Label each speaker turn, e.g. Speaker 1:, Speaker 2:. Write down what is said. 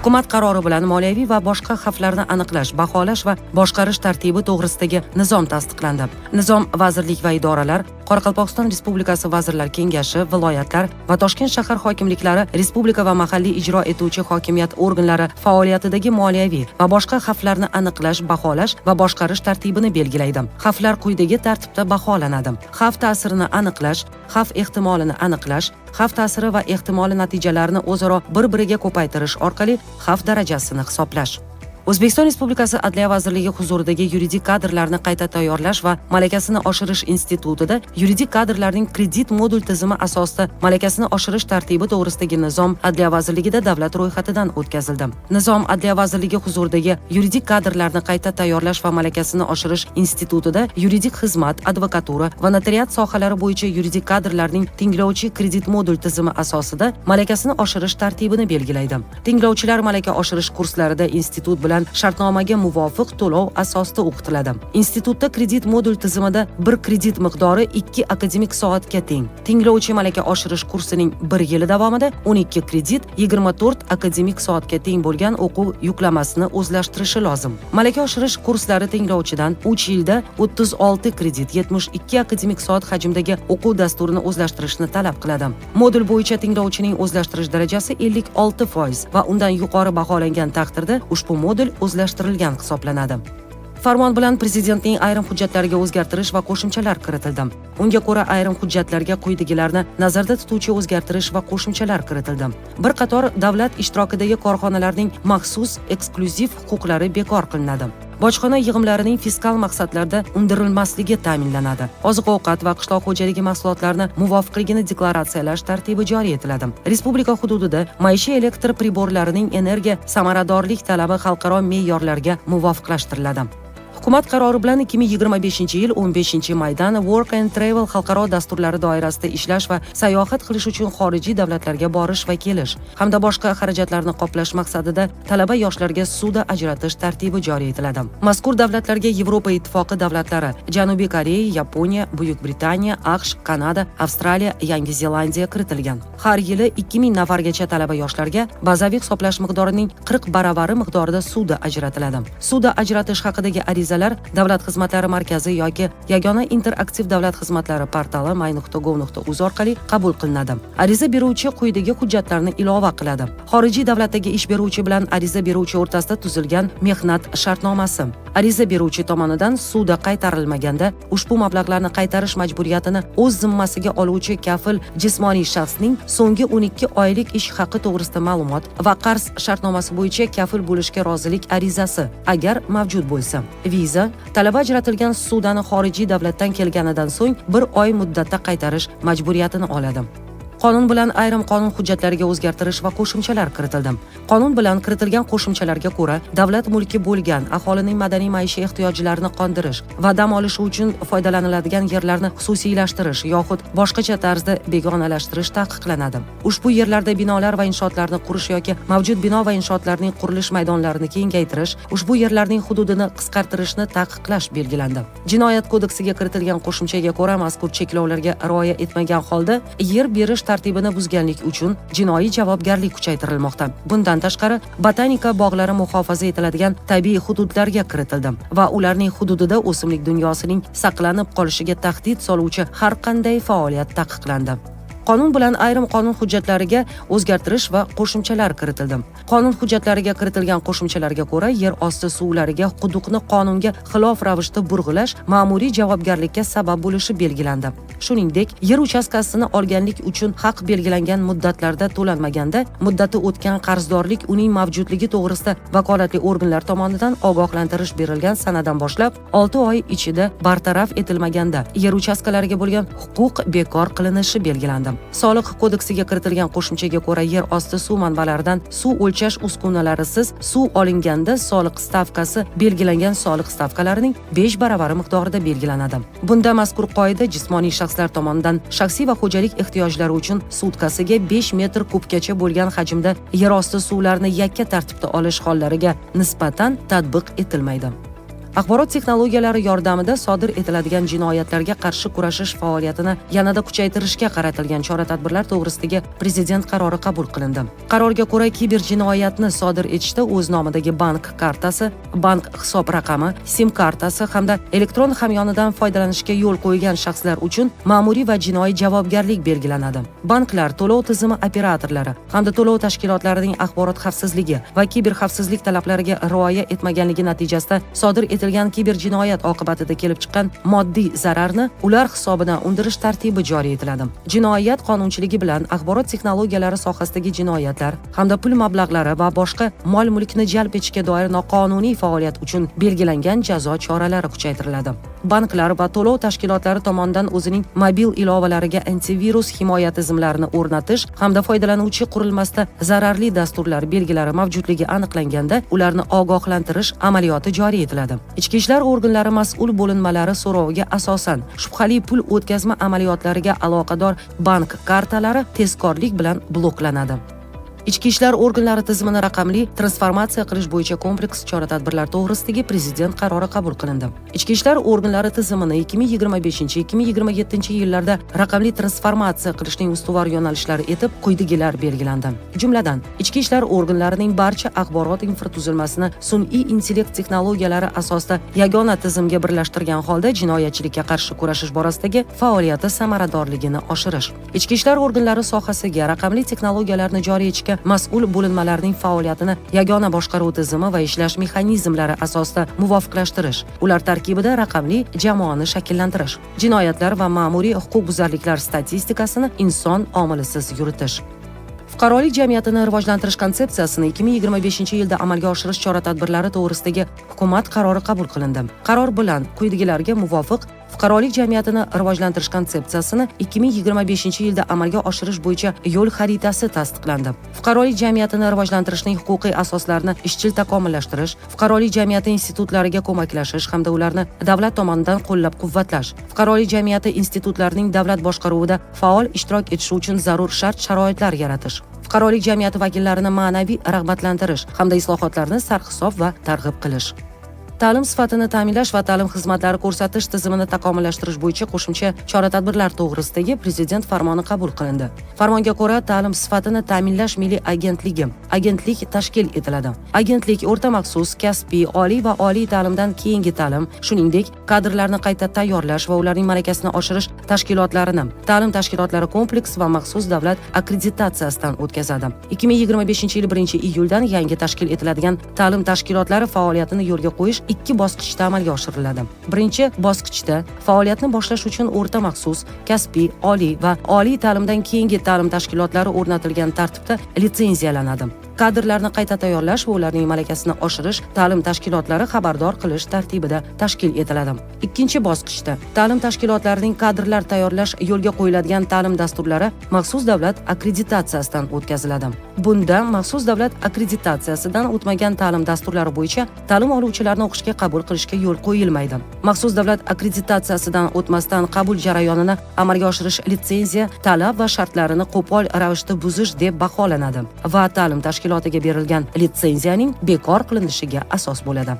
Speaker 1: Hukumat qarori bilan moliyaviy va boshqa xavflarni aniqlash, baholash va boshqarish tartibi to'g'risidagi nizom tasdiqlandi. Nizom vazirlik va idoralar, Qoraqalpog'iston Respublikasi Vazirlar Kengashi, viloyatlar va Toshkent shahar hokimliklari, respublika va mahalliy ijro etuvchi hokimiyat organlari faoliyatidagi moliyaviy va boshqa xavflarni aniqlash, baholash va boshqarish tartibini belgilaydi. Xavflar quyidagi tartibda baholanadi. Xavf ta'sirini aniqlash, xavf ehtimolini aniqlash, xavf ta'siri va ehtimoli natijalarini o'zaro bir-biriga ko'paytirish orqali xavf darajasini hisoblash. O'zbekiston Respublikasi Adliya vazirligi huzuridagi yuridik kadrlarni qayta tayyorlash va malakasini oshirish institutida yuridik kadrlarning kredit modul tizimi asosida malakasini oshirish tartibi to'g'risidagi nizom Adliya vazirligida davlat ro'yxatidan o'tkazildi. Nizom Adliya vazirligi huzuridagi yuridik kadrlarni qayta tayyorlash va malakasini oshirish institutida yuridik xizmat, advokatura va notariat sohalari bo'yicha yuridik kadrlarning tinglovchi kredit modul tizimi asosida malakasini oshirish tartibini belgilaydi. Tinglovchilar malaka oshirish kurslarida institut bilan shartnomaga muvofiq to'lov asosida o'qitiladi. Institutda kredit modul tizimida bir kredit miqdori 2 akademik soatga teng. Tinglovchi malaka oshirish kursining 1 yili davomida 12 kredit 24 akademik soatga teng bo'lgan o'quv yuklamasini o'zlashtirishi lozim. Malaka oshirish kurslari tinglovchidan 3 yilda 36 kredit 72 akademik soat hajmidagi o'quv dasturini o'zlashtirishni talab qiladi. Modul bo'yicha tinglovchining o'zlashtirish darajasi 56% va undan yuqori baholangan taqdirda ushbu modul o'zlashtirilgan hisoblanadi. Farmon bilan Prezidentning ayrim hujjatlariga o'zgartirish va qo'shimchalar kiritildi. Unga ko'ra ayrim hujjatlarga quyidagilarni nazarda tutuvchi o'zgartirish va qo'shimchalar kiritildi. Bir qator davlat ishtirokidagi korxonalarning maxsus eksklyuziv huquqlari bekor qilinadi. Bojxona yig'imlarining fiskal maqsadlarda undirilmasligi ta'minlanadi. Oziq-ovqat va qishloq xo'jaligi mahsulotlarini muvofiqligini deklaratsiyalash tartibi joriy etiladi. Respublika hududida maishiy elektr priborlarining energiya samaradorlik talabi xalqaro me'yorlarga muvofiqlashtiriladi. Hukumat qarori bilan 2025-yil 15-maydan Work and Travel xalqaro dasturlari doirasida ishlash va sayohat qilish uchun xorijiy davlatlarga borish va kelish hamda boshqa xarajatlarni qoplash maqsadida talaba yoshlarga ssuda ajratish tartibi joriy etiladi. Mazkur davlatlarga Yevropa Ittifoqi davlatlari, Janubiy Koreya, Yaponiya, Buyuk Britaniya, AQSh, Kanada, Avstraliya, Yangi Zelandiya kiritilgan. Har yili 2000 nafargacha talaba yoshlarga bazaviy hisoblash miqdorining 40 baravari miqdorida ssuda ajratiladi. Ssuda ajratish haqidagi arizalar Davlat xizmatlari markazi yoki yagona interaktiv davlat xizmatlari portali my.gov.uz orqali qabul qilinadi. Ariza beruvchi quyidagi hujjatlarni ilova qiladi. Xorijiy davlatdagi ish beruvchi bilan ariza beruvchi o'rtasida tuzilgan mehnat shartnomasi. Ariza beruvchi tomonidan ssuda qaytarilmaganda ushbu mablag'larni qaytarish majburiyatini o'z zimmasiga oluvchi kafil jismoniy shaxsning so'nggi 12 oylik ish haqi to'g'risida ma'lumot va qarz shartnomasi bo'yicha kafil bo'lishga rozilik arizasi agar mavjud bo'lsa. Viza talaba ajratilgan ssudani xorijiy davlatdan kelganidan so'ng 1 oy muddatda qaytarish majburiyatini oladi. Qonun bilan ayrim qonun hujjatlariga o'zgartirish va qo'shimchalar kiritildi. Qonun bilan kiritilgan qo'shimchalarga ko'ra, davlat mulki bo'lgan aholining madaniy maishiy ehtiyojlarini qondirish va dam olishi uchun foydalaniladigan yerlarni xususiylashtirish yoxud boshqacha tarzda begonalashtirish taqiqlanadi. Ushbu yerlarda binolar va inshootlarni qurish yoki mavjud bino va inshootlarning qurilish maydonlarini kengaytirish, ushbu yerlarning hududini qisqartirishni taqiqlash belgilandi. Jinoyat kodeksiga kiritilgan qo'shimchaga ko'ra, mazkur cheklovlarga rioya etmagan holda yer berish tartibini buzganlik uchun jinoiy javobgarlik kuchaytirilmoqda. Bundan tashqari, botanika bog'lari muhofaza etiladigan tabiiy hududlarga kiritildi va ularning hududida o'simlik dunyosining saqlanib qolishiga tahdid soluvchi har qanday faoliyat taqiqlandi. Qonun bilan ayrim qonun hujjatlariga o'zgartirish va qo'shimchalar kiritildi. Qonun hujjatlariga kiritilgan qo'shimchalarga ko'ra, yer osti suvlariga quduqni qonunga xilof ravishda burg'ilash ma'muriy javobgarlikka sabab bo'lishi belgilandi. Shuningdek, yer uchastkasini olganlik uchun haq belgilangan muddatlarda to'lanmaganda, muddati o'tgan qarzdorlik uning mavjudligi to'g'risida vakolatli organlar tomonidan ogohlantirish berilgan sanadan boshlab 6 oy ichida bartaraf etilmaganda yer uchastkalariga bo'lgan huquq bekor qilinishi belgilandi. Soliq kodeksiga kiritilgan qo'shimchaga ko'ra, yer osti suv manbalaridan suv o'lchash uskunalarisiz suv olinganda soliq stavkasi belgilangan soliq stavkalarining 5 baravari miqdorida belgilanadi. Bunda mazkur qoida jismoniy shaxslar tomonidan shaxsiy va xo'jalik ehtiyojlari uchun sutkasiga 5 metr kubgacha bo'lgan hajmda yer osti suvlarini yakka tartibda olish hollariga nisbatan tatbiq etilmaydi. Axborot texnologiyalari yordamida sodir etiladigan jinoyatlarga qarshi kurashish faoliyatini yanada kuchaytirishga qaratilgan chora-tadbirlar to'g'risidagi prezident qarori qabul qilindi. Qarorga ko'ra, kiber jinoyatni sodir etishda o'z nomidagi bank kartasi, bank hisob raqami, SIM kartasi hamda elektron hamyonidan foydalanishga yo'l qo'ygan shaxslar uchun ma'muriy va jinoiy javobgarlik belgilanadi. Banklar, to'lov tizimi operatorlari hamda to'lov tashkilotlarining axborot xavfsizligi va kiber xavfsizlik talablariga rioya etmaganligi natijasida sodir etilgan kiber jinoyat oqibatida kelib chiqqan moddiy zararni ular hisobidan undirish tartibi joriy etiladi. Jinoyat qonunchiligi bilan axborot texnologiyalari sohasidagi jinoyatlar hamda pul mablag'lari va boshqa mol-mulkni jalb etishga doir noqonuniy faoliyat uchun belgilangan jazo choralari kuchaytiriladi. Banklar va to'lov tashkilotlari tomonidan o'zining mobil ilovalariga antivirus himoya tizimlarini o'rnatish hamda foydalanuvchi qurilmasida zararli dasturlar belgilari mavjudligi aniqlanganda ularni ogohlantirish amaliyoti joriy etiladi. Ichki ishlar organlari mas'ul bo'linmalari so'roviga asosan shubhali pul o'tkazma amaliyotlariga aloqador bank kartalari tezkorlik bilan bloklanadi. Ichki ishlar organlari tizimini raqamli transformatsiya qilish bo'yicha kompleks chora-tadbirlar to'g'risidagi prezident qarori qabul qilindi. Ichki ishlar organlari tizimini 2025-2027 yillarda raqamli transformatsiya qilishning ustuvor yo'nalishlari etib quyidagilar belgilandi. Jumladan, ichki ishlar organlarining barcha axborot infratuzilmasini sun'iy intellekt texnologiyalari asosida yagona tizimga birlashtirgan holda jinoyatchilikka qarshi kurashish borasidagi faoliyati samaradorligini oshirish. Ichki ishlar organlari sohasiga raqamli texnologiyalarni joriy etishga mas'ul bo'linmalarning faoliyatini yagona boshqaruv tizimi va ishlash mexanizmlari asosida muvofiqlashtirish, ular tarkibida raqamli jamoani shakllantirish, jinoyatlar va ma'muriy huquqbuzarliklar statistikasini inson omilisiz yuritish. Fuqarolik jamiyatini rivojlantirish konsepsiyasini 2025-yilda amalga oshirish chora-tadbirlari to'g'risidagi hukumat qarori qabul qilindi. Qaror bilan quyidagilarga muvofiq fuqarolik jamiyatini rivojlantirish konsepsiyasini 2025-yilda amalga oshirish bo'yicha yo'l xaritasi tasdiqlandi. Fuqarolik jamiyatini rivojlantirishning huquqiy asoslarini izchil takomillashtirish, fuqarolik jamiyati institutlariga ko'maklashish hamda ularni davlat tomonidan qo'llab-quvvatlash, fuqarolik jamiyati institutlarining davlat boshqaruvida faol ishtirok etishi uchun zarur shart-sharoitlar yaratish, fuqarolik jamiyati vakillarini ma'naviy rag'batlantirish hamda islohotlarni sarhisob va targ'ib qilish. Ta'lim sifatini ta'minlash va ta'lim xizmatlari ko'rsatish tizimini takomillashtirish bo'yicha qo'shimcha chora-tadbirlar to'g'risidagi prezident farmoni qabul qilindi. Farmonga ko'ra, ta'lim sifatini ta'minlash milliy agentlik tashkil etiladi. Agentlik o'rta maxsus, kasbiy, oliy va oliy ta'limdan keyingi ta'lim, shuningdek, kadrlarni qayta tayyorlash va ularning malakasini oshirish tashkilotlarini, ta'lim tashkilotlari kompleks va maxsus davlat akkreditatsiyasidan o'tkazadi. 2025-yil 1-iyuldan yangi tashkil etiladigan ta'lim tashkilotlari faoliyatini yo'lga qo'yish 2 bosqichda amalga oshiriladi. Birinchi bosqichda faoliyatni boshlash uchun o'rta maxsus, kasbiy, oliy va oliy ta'limdan keyingi ta'lim tashkilotlari o'rnatilgan tartibda litsenziyalanadi. Kadrlarni qayta tayyorlash va ularning malakasini oshirish ta'lim tashkilotlari xabardor qilish tartibida tashkil etiladi. Ikkinchi bosqichda ta'lim tashkilotlarining kadrlar tayyorlash yo'lga qo'yiladigan ta'lim dasturlari maxsus davlat akkreditatsiyasidan o'tkaziladi. Bunda maxsus davlat akkreditatsiyasidan o'tmagan ta'lim dasturlari bo'yicha ta'lim oluvchilarni o'qishga qabul qilishga yo'l qo'yilmaydi. Maxsus davlat akkreditatsiyasidan o'tmasdan qabul jarayonini amalga oshirish litsenziya talab va shartlarini qo'pol ravishda buzish deb baholanadi va ta'lim tashkilotiga berilgan litsenziyaning bekor qilinishiga asos bo'ladi.